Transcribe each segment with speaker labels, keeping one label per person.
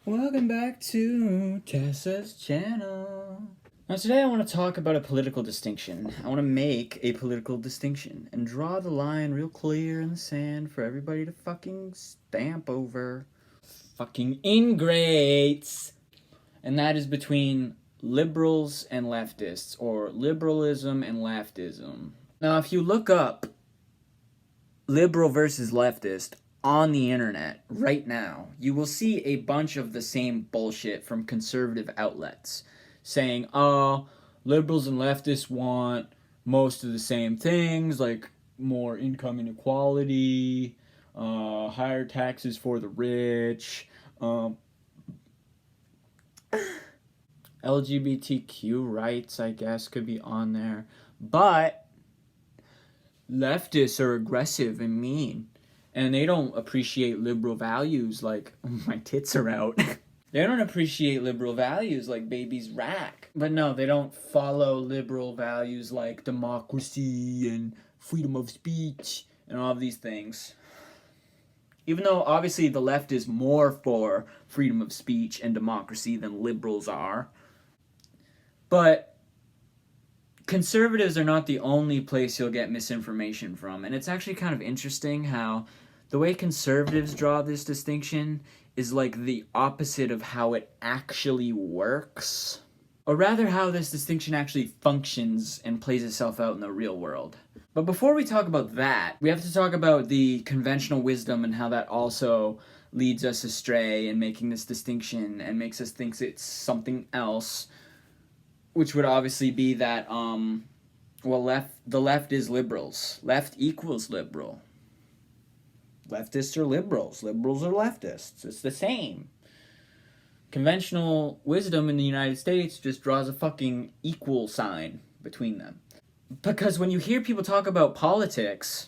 Speaker 1: Welcome back to Tessa's channel. Now today I want to talk about a political distinction. I want to make a political distinction and draw the line real clear in the sand for everybody to fucking stamp over. Fucking ingrates! And that is between liberals and leftists, or liberalism and leftism. Now if you look up liberal versus leftist on the internet right now, you will see a bunch of the same bullshit from conservative outlets saying, oh, liberals and leftists want most of the same things, like more income inequality, higher taxes for the rich, LGBTQ rights, I guess, could be on there. But leftists are aggressive and mean. And they don't appreciate liberal values like my tits are out. They don't appreciate liberal values like babies rack. But no, they don't follow liberal values like democracy and freedom of speech and all of these things. Even though obviously the left is more for freedom of speech and democracy than liberals are. But conservatives are not the only place you'll get misinformation from. And it's actually kind of interesting how the way conservatives draw this distinction is like the opposite of how it actually works. Or rather how this distinction actually functions and plays itself out in the real world. But before we talk about that, we have to talk about the conventional wisdom and how that also leads us astray in making this distinction and makes us think it's something else, which would obviously be that, the left is liberals. Left equals liberal. Leftists are liberals. Liberals are leftists. It's the same. Conventional wisdom in the United States just draws a fucking equal sign between them. Because when you hear people talk about politics,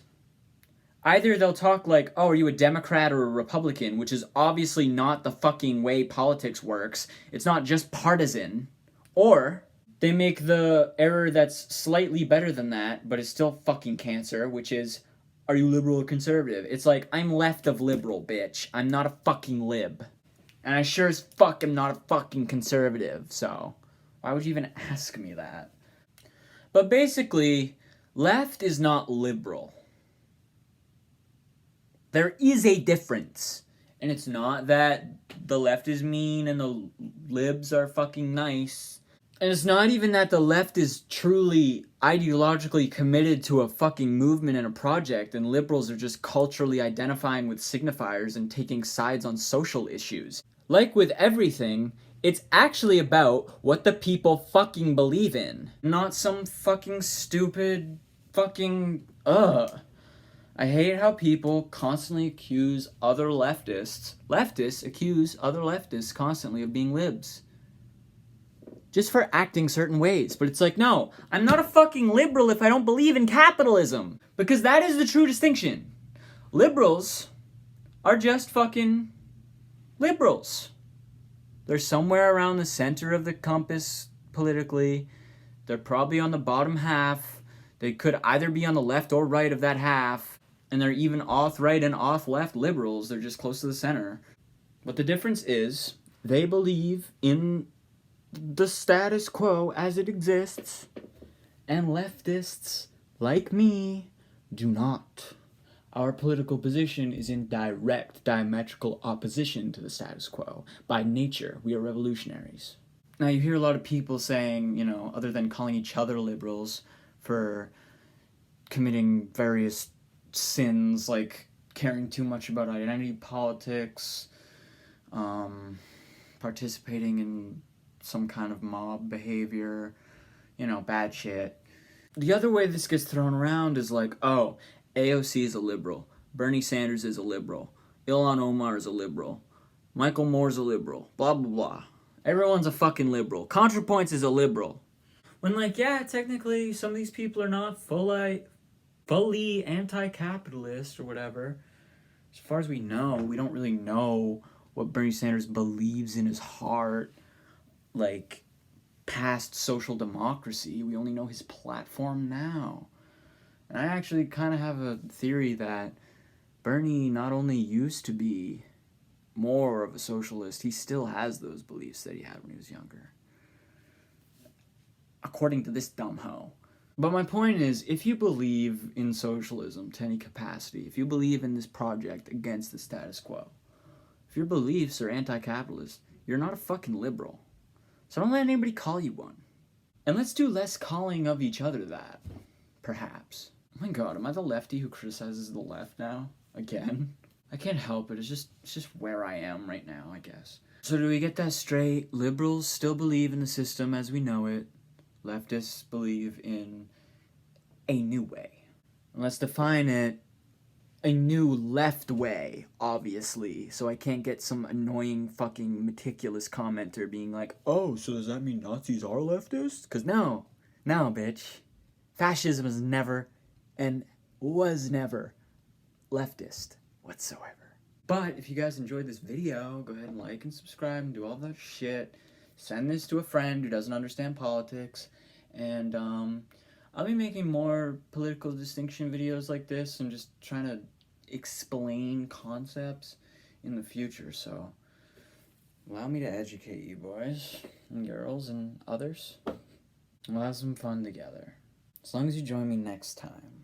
Speaker 1: either they'll talk like, oh, are you a Democrat or a Republican, which is obviously not the fucking way politics works. It's not just partisan. Or they make the error that's slightly better than that, but it's still fucking cancer, which is, are you liberal or conservative? It's like, I'm left of liberal, bitch. I'm not a fucking lib. And I sure as fuck am not a fucking conservative, so why would you even ask me that? But basically, left is not liberal. There is a difference. And it's not that the left is mean and the libs are fucking nice. And it's not even that the left is truly ideologically committed to a fucking movement and a project, and liberals are just culturally identifying with signifiers and taking sides on social issues. Like with everything, it's actually about what the people fucking believe in. Not some fucking stupid fucking I hate how people constantly accuse other leftists accuse other leftists constantly of being libs. Just for acting certain ways. But it's like, no, I'm not a fucking liberal if I don't believe in capitalism. Because that is the true distinction. Liberals are just fucking liberals. They're somewhere around the center of the compass politically. They're probably on the bottom half. They could either be on the left or right of that half. And they're even off right and off left liberals. They're just close to the center. But the difference is, they believe in the status quo as it exists, and leftists, like me, do not. Our political position is in direct, diametrical opposition to the status quo. By nature, we are revolutionaries. Now, you hear a lot of people saying, other than calling each other liberals for committing various sins, like caring too much about identity politics, participating in some kind of mob behavior, bad shit. The other way this gets thrown around is like, oh, AOC is a liberal, Bernie Sanders is a liberal, Ilhan Omar is a liberal, Michael Moore's a liberal, blah, blah, blah. Everyone's a fucking liberal. ContraPoints is a liberal. When yeah, technically some of these people are not fully anti-capitalist or whatever. As far as we know, we don't really know what Bernie Sanders believes in his heart. Past social democracy. We only know his platform now. And I actually kind of have a theory that Bernie not only used to be more of a socialist, he still has those beliefs that he had when he was younger. According to this dumb hoe. But my point is, if you believe in socialism to any capacity, if you believe in this project against the status quo, if your beliefs are anti-capitalist, you're not a fucking liberal. So don't let anybody call you one. And let's do less calling of each other that, perhaps. Oh my god, am I the lefty who criticizes the left now? Again? I can't help it, it's just where I am right now, I guess. So do we get that straight? Liberals still believe in the system as we know it. Leftists believe in a new way. And let's define it a new left way, obviously, so I can't get some annoying fucking meticulous commenter being like, oh, so does that mean Nazis are leftists? Because no, bitch. Fascism is never and was never leftist whatsoever. But if you guys enjoyed this video, go ahead and like and subscribe and do all that shit. Send this to a friend who doesn't understand politics, and I'll be making more political distinction videos like this and just trying to explain concepts in the future, so allow me to educate you boys and girls and others. We'll have some fun together. As long as you join me next time.